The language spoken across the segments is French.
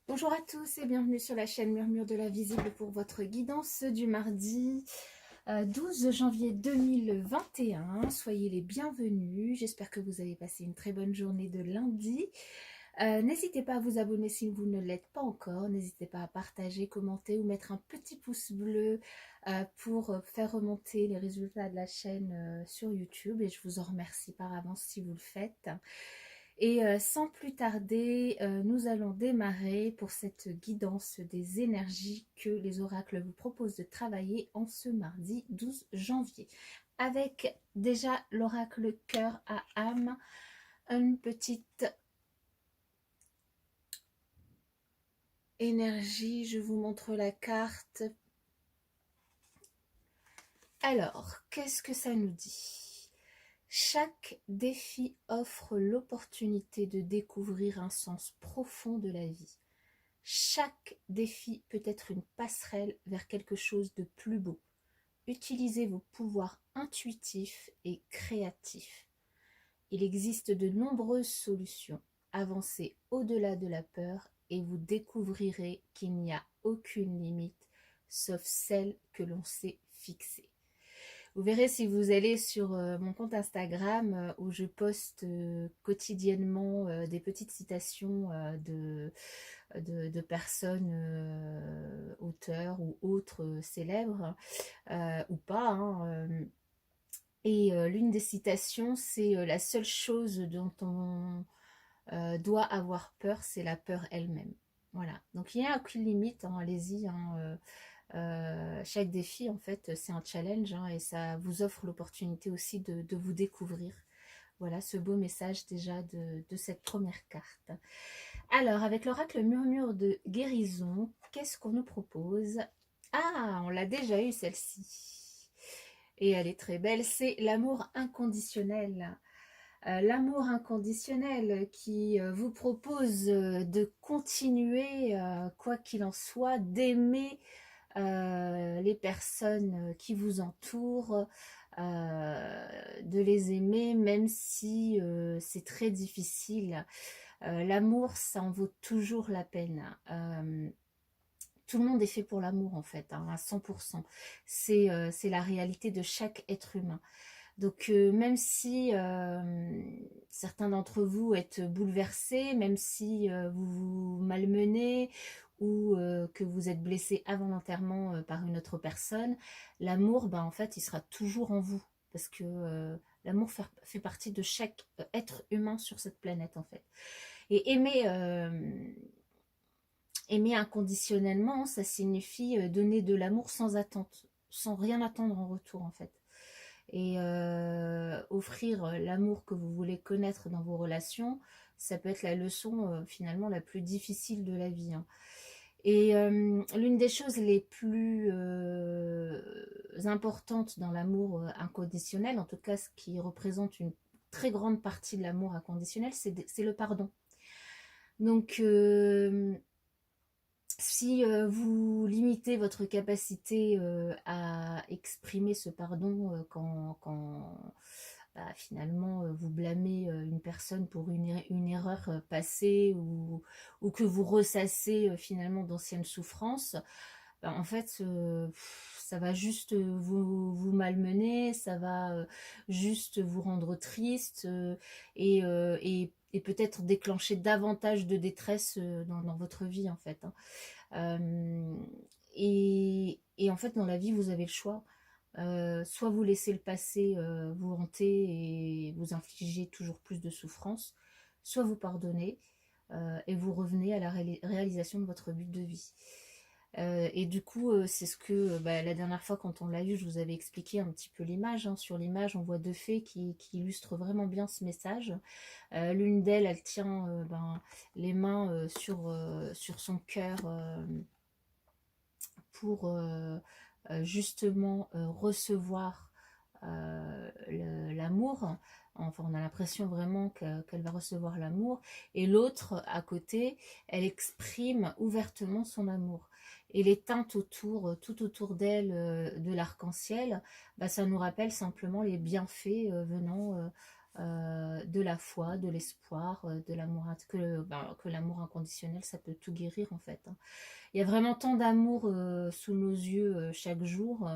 Bonjour à tous et bienvenue sur la chaîne Murmure de la Visible pour votre guidance du mardi 12 janvier 2021. Soyez les bienvenus. J'espère que vous avez passé une très bonne journée de lundi. N'hésitez pas à vous abonner si vous ne l'êtes pas encore. N'hésitez pas à partager, commenter ou mettre un petit pouce bleu pour faire remonter les résultats de la chaîne sur YouTube. Et je vous en remercie par avance si vous le faites. Et sans plus tarder, nous allons démarrer pour cette guidance des énergies que les oracles vous proposent de travailler en ce mardi 12 janvier. Avec déjà l'oracle cœur à âme, une petite énergie, je vous montre la carte. Alors, qu'est-ce que ça nous dit ? Chaque défi offre l'opportunité de découvrir un sens profond de la vie. Chaque défi peut être une passerelle vers quelque chose de plus beau. Utilisez vos pouvoirs intuitifs et créatifs. Il existe de nombreuses solutions. Avancez au-delà de la peur et vous découvrirez qu'il n'y a aucune limite, sauf celle que l'on s'est fixée. Vous verrez si vous allez sur mon compte Instagram où je poste quotidiennement des petites citations de personnes, auteurs ou autres célèbres, ou pas. Et l'une des citations, c'est la seule chose dont on doit avoir peur, c'est la peur elle-même. Voilà, donc il n'y a aucune limite, allez-y. Chaque défi, en fait, c'est un challenge et ça vous offre l'opportunité aussi de vous découvrir. Voilà ce beau message déjà de cette première carte. Alors, avec l'oracle murmure de guérison, qu'est-ce qu'on nous propose? Ah, on l'a déjà eu celle-ci. Et elle est très belle, c'est l'amour inconditionnel. L'amour inconditionnel qui vous propose de continuer, quoi qu'il en soit, d'aimer les personnes qui vous entourent, de les aimer même si c'est très difficile. L'amour, ça en vaut toujours la peine. Tout le monde est fait pour l'amour en fait, à 100%. C'est la réalité de chaque être humain. Donc même si certains d'entre vous êtes bouleversés, même si vous vous malmenez ou que vous êtes blessé involontairement par une autre personne, l'amour, en fait, il sera toujours en vous. Parce que l'amour fait partie de chaque être humain sur cette planète, en fait. Et aimer inconditionnellement, ça signifie donner de l'amour sans attente, sans rien attendre en retour, en fait. Et offrir l'amour que vous voulez connaître dans vos relations, ça peut être la leçon finalement la plus difficile de la vie. Et l'une des choses les plus importantes dans l'amour inconditionnel, en tout cas ce qui représente une très grande partie de l'amour inconditionnel, c'est le pardon. Donc si vous limitez votre capacité à exprimer ce pardon quand finalement vous blâmez une personne pour une erreur passée ou que vous ressassez finalement d'anciennes souffrances, en fait ça va juste vous malmener, ça va juste vous rendre triste et peut-être déclencher davantage de détresse dans votre vie en fait. Euh, et en fait, dans la vie, vous avez le choix. Soit vous laissez le passé vous hanter et vous infliger toujours plus de souffrance, soit vous pardonnez et vous revenez à la réalisation de votre but de vie. Et du coup, c'est ce que la dernière fois quand on l'a eu, je vous avais expliqué un petit peu l'image. Sur l'image, on voit deux fées qui illustrent vraiment bien ce message. L'une d'elles, elle tient les mains sur son cœur pour justement recevoir l'amour. Enfin, on a l'impression vraiment qu'elle va recevoir l'amour. Et l'autre, à côté, elle exprime ouvertement son amour. Et les teintes autour, tout autour d'elle, de l'arc-en-ciel, ça nous rappelle simplement les bienfaits venant de la foi, de l'espoir, de l'amour, que l'amour inconditionnel, ça peut tout guérir en fait, hein. Il y a vraiment tant d'amour sous nos yeux chaque jour,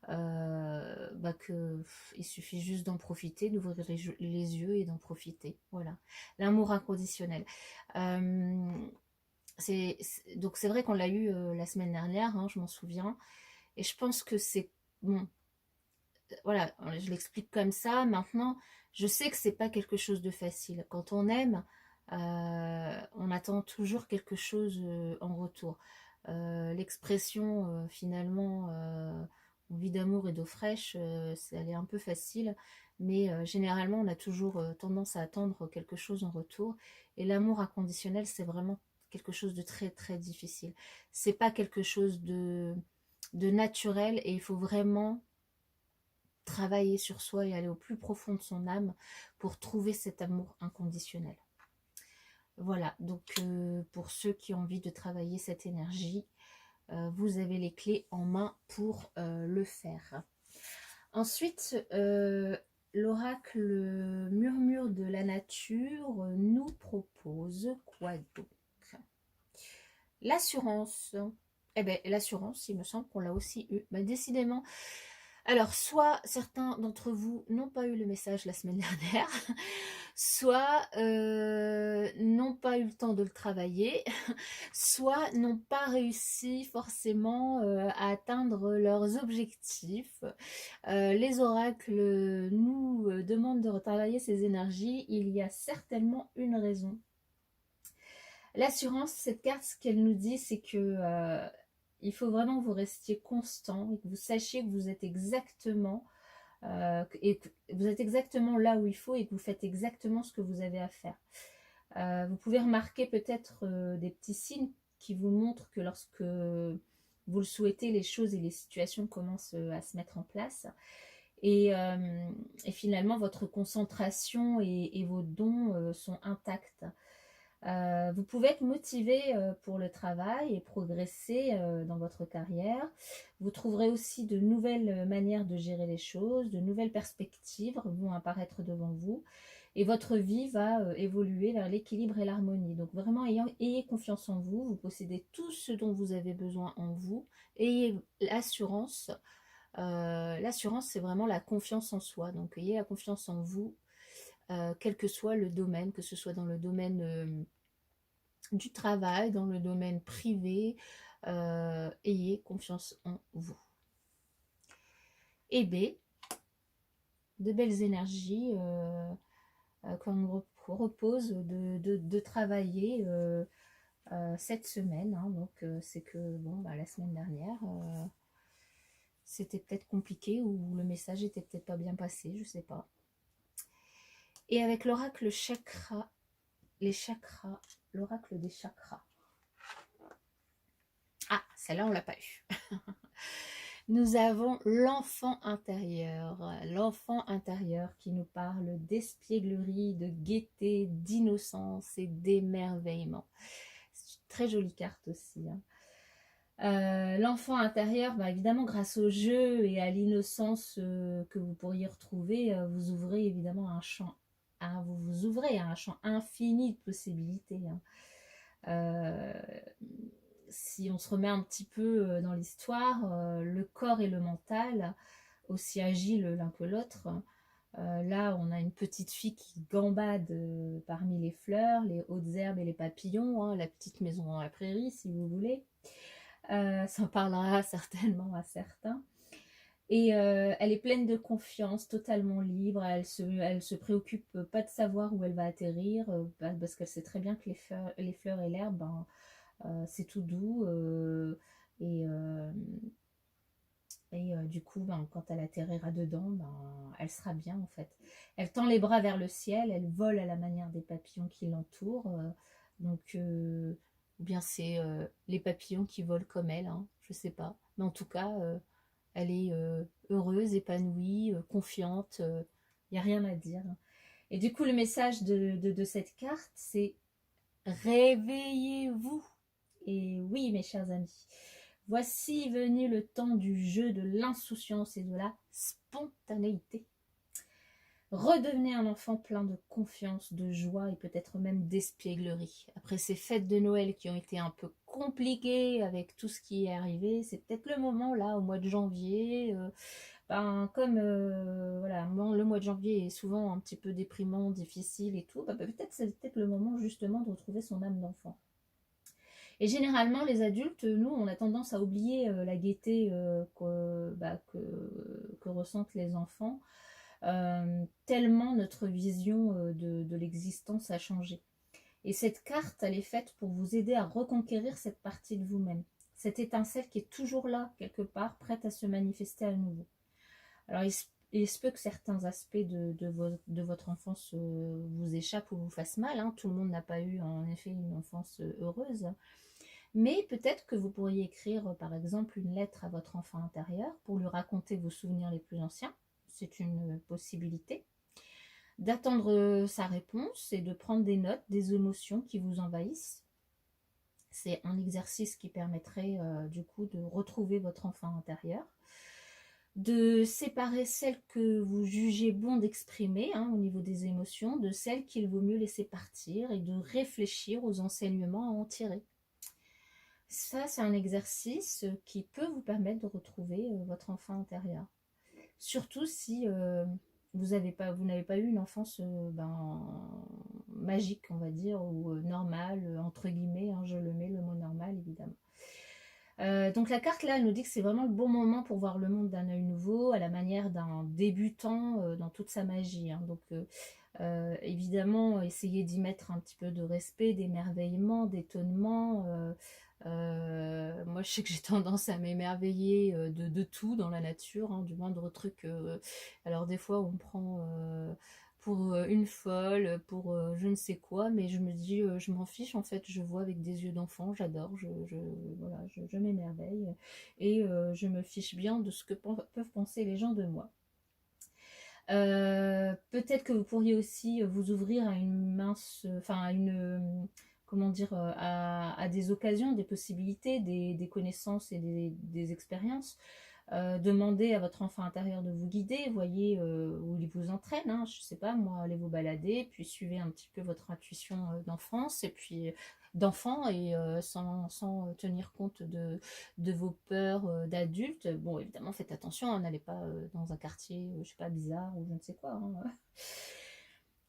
il suffit juste d'en profiter, d'ouvrir les yeux et d'en profiter. Voilà, l'amour inconditionnel. Euh, donc c'est vrai qu'on l'a eu la semaine dernière, hein, je m'en souviens, et je pense que c'est bon. Voilà, je l'explique comme ça. Maintenant, je sais que c'est pas quelque chose de facile. Quand on aime, on attend toujours quelque chose en retour. L'expression finalement on vit d'amour et d'eau fraîche, elle est un peu facile, mais généralement on a toujours tendance à attendre quelque chose en retour. Et l'amour inconditionnel, c'est vraiment quelque chose de très très difficile. C'est pas quelque chose de naturel et il faut vraiment travailler sur soi et aller au plus profond de son âme pour trouver cet amour inconditionnel. Voilà, donc pour ceux qui ont envie de travailler cette énergie, vous avez les clés en main pour le faire. Ensuite, l'oracle Murmure de la nature nous propose quoi donc? L'assurance. Eh bien, l'assurance, il me semble qu'on l'a aussi eu. Ben, décidément. Alors, soit certains d'entre vous n'ont pas eu le message la semaine dernière, soit n'ont pas eu le temps de le travailler, soit n'ont pas réussi forcément à atteindre leurs objectifs. Les oracles nous demandent de retravailler ces énergies. Il y a certainement une raison. L'assurance, cette carte, ce qu'elle nous dit, c'est que il faut vraiment que vous restiez constant et que vous sachiez que vous êtes exactement là où il faut et que vous faites exactement ce que vous avez à faire. Vous pouvez remarquer peut-être des petits signes qui vous montrent que lorsque vous le souhaitez, les choses et les situations commencent à se mettre en place. Et finalement, votre concentration et vos dons sont intacts. Vous pouvez être motivé pour le travail et progresser dans votre carrière. Vous trouverez aussi de nouvelles manières de gérer les choses, de nouvelles perspectives vont apparaître devant vous et votre vie va évoluer vers l'équilibre et l'harmonie. Donc vraiment, ayez confiance en vous, vous possédez tout ce dont vous avez besoin en vous, ayez l'assurance. L'assurance, c'est vraiment la confiance en soi. Donc ayez la confiance en vous, quel que soit le domaine, que ce soit dans le domaine du travail, dans le domaine privé, ayez confiance en vous. Et B, de belles énergies qu'on nous propose de travailler cette semaine, hein. Donc c'est que bon, la semaine dernière c'était peut-être compliqué ou le message était peut-être pas bien passé, je sais pas. Et avec l'oracle chakra, les chakras, l'oracle des chakras. Ah, celle-là, on l'a pas eu. Nous avons l'enfant intérieur qui nous parle d'espièglerie, de gaieté, d'innocence et d'émerveillement. C'est une très jolie carte aussi, hein. L'enfant intérieur, évidemment, grâce au jeu et à l'innocence que vous pourriez retrouver, vous ouvrez évidemment un champ, vous vous ouvrez à un champ infini de possibilités, hein. Si on se remet un petit peu dans l'histoire, le corps et le mental, aussi agiles l'un que l'autre, là on a une petite fille qui gambade parmi les fleurs, les hautes herbes et les papillons, hein, la petite maison dans la prairie si vous voulez. Ça en parlera certainement à certains. Et elle est pleine de confiance, totalement libre. Elle se préoccupe pas de savoir où elle va atterrir, parce qu'elle sait très bien que les fleurs et l'herbe, c'est tout doux. Du coup, quand elle atterrira dedans, elle sera bien en fait. Elle tend les bras vers le ciel, elle vole à la manière des papillons qui l'entourent. Ou bien c'est les papillons qui volent comme elle, hein, je sais pas. Mais en tout cas, elle est heureuse, épanouie, confiante. Il n'y a rien à dire. Et du coup, le message de cette carte, c'est réveillez-vous. Et oui, mes chers amis, voici venu le temps du jeu, de l'insouciance et de la spontanéité. Redevenez un enfant plein de confiance, de joie et peut-être même d'espièglerie. Après ces fêtes de Noël qui ont été un peu compliquées avec tout ce qui est arrivé, c'est peut-être le moment là, au mois de janvier. Comme voilà, le mois de janvier est souvent un petit peu déprimant, difficile et tout, peut-être c'est peut-être le moment justement de retrouver son âme d'enfant. Et généralement, les adultes, nous, on a tendance à oublier la gaieté que ressentent les enfants, tellement notre vision de l'existence a changé. Et cette carte, elle est faite pour vous aider à reconquérir cette partie de vous-même. Cette étincelle qui est toujours là, quelque part, prête à se manifester à nouveau. Alors, il se peut que certains aspects de votre enfance vous échappent ou vous fassent mal. Hein. Tout le monde n'a pas eu, en effet, une enfance heureuse. Mais peut-être que vous pourriez écrire, par exemple, une lettre à votre enfant intérieur pour lui raconter vos souvenirs les plus anciens. C'est une possibilité. D'attendre sa réponse et de prendre des notes des émotions qui vous envahissent. C'est un exercice qui permettrait du coup de retrouver votre enfant intérieur. De séparer celles que vous jugez bon d'exprimer au niveau des émotions de celles qu'il vaut mieux laisser partir et de réfléchir aux enseignements à en tirer. Ça, c'est un exercice qui peut vous permettre de retrouver votre enfant intérieur. Surtout si vous n'avez pas eu une enfance magique, on va dire, ou normale, entre guillemets, je le mets, le mot normal, évidemment. Donc la carte là, elle nous dit que c'est vraiment le bon moment pour voir le monde d'un œil nouveau, à la manière d'un débutant dans toute sa magie. Donc évidemment, essayez d'y mettre un petit peu de respect, d'émerveillement, d'étonnement. Moi, je sais que j'ai tendance à m'émerveiller de tout dans la nature, du moindre truc. Alors des fois, on me prend pour une folle, pour je ne sais quoi, mais je me dis, je m'en fiche en fait, je vois avec des yeux d'enfant, j'adore, voilà, je m'émerveille et je me fiche bien de ce que peuvent penser les gens de moi. Peut-être que vous pourriez aussi vous ouvrir à une mince, enfin à une, comment dire, à des occasions, des possibilités, des connaissances et des expériences. Demandez à votre enfant intérieur de vous guider, voyez où il vous entraîne, je sais pas moi, allez vous balader, puis suivez un petit peu votre intuition d'enfance et puis d'enfant et sans tenir compte de vos peurs d'adultes. Bon, évidemment, faites attention, n'allez pas dans un quartier, je sais pas, bizarre ou je ne sais quoi.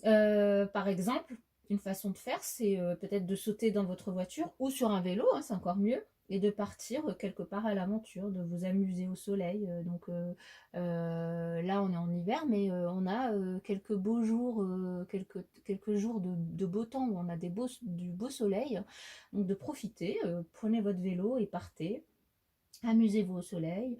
Par exemple, une façon de faire, c'est peut-être de sauter dans votre voiture ou sur un vélo, c'est encore mieux, et de partir quelque part à l'aventure, de vous amuser au soleil. Donc là, on est en hiver, mais on a quelques beaux jours, quelques jours de beau temps où on a du beau soleil. Donc de profiter, prenez votre vélo et partez. Amusez-vous au soleil.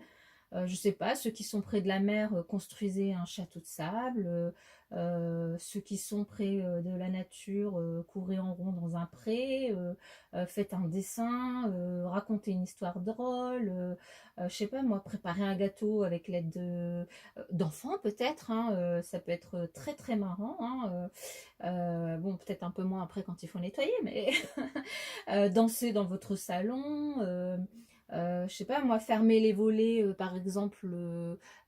Je sais pas, ceux qui sont près de la mer, construisez un château de sable. Ceux qui sont près de la nature, courez en rond dans un pré. Faites un dessin, racontez une histoire drôle. Je sais pas moi, préparez un gâteau avec l'aide d'enfants peut-être. Ça peut être très très marrant. Bon, peut-être un peu moins après quand il faut nettoyer, mais danser dans votre salon. Je sais pas moi, fermer les volets par exemple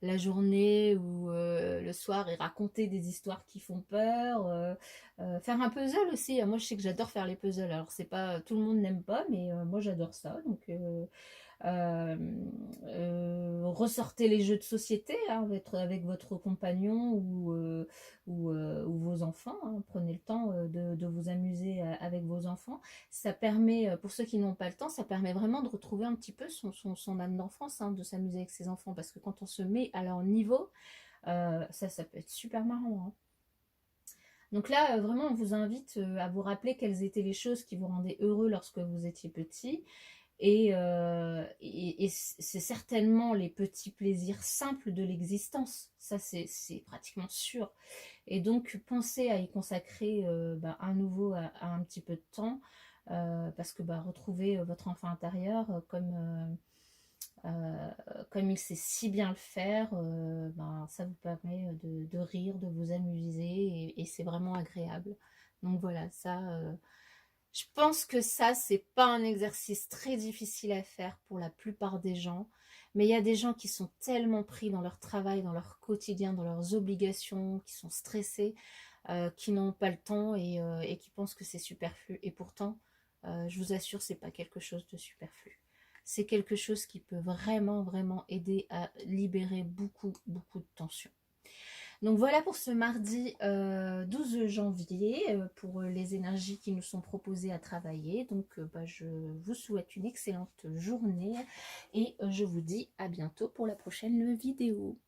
la journée ou le soir et raconter des histoires qui font peur, faire un puzzle aussi. Moi je sais que j'adore faire les puzzles, alors c'est pas tout le monde n'aime pas, mais moi j'adore ça. Donc euh, ressortez les jeux de société avec votre compagnon ou vos enfants. Prenez le temps de vous amuser avec vos enfants. Ça permet, pour ceux qui n'ont pas le temps, ça permet vraiment de retrouver un petit peu son âme d'enfance, de s'amuser avec ses enfants. Parce que quand on se met à leur niveau, ça peut être super marrant. Donc là, vraiment, on vous invite à vous rappeler quelles étaient les choses qui vous rendaient heureux lorsque vous étiez petit. Et c'est certainement les petits plaisirs simples de l'existence. Ça, c'est pratiquement sûr. Et donc, pensez à y consacrer à nouveau à un petit peu de temps. Parce que retrouver votre enfant intérieur comme il sait si bien le faire, ça vous permet de rire, de vous amuser et c'est vraiment agréable. Donc voilà, ça, je pense que ça, c'est pas un exercice très difficile à faire pour la plupart des gens, Mais il y a des gens qui sont tellement pris dans leur travail, dans leur quotidien, dans leurs obligations, qui sont stressés, qui n'ont pas le temps et qui pensent que c'est superflu. Et pourtant, je vous assure, c'est pas quelque chose de superflu. C'est quelque chose qui peut vraiment, vraiment aider à libérer beaucoup, beaucoup de tension. Donc voilà pour ce mardi 12 janvier, pour les énergies qui nous sont proposées à travailler. Donc je vous souhaite une excellente journée et je vous dis à bientôt pour la prochaine vidéo.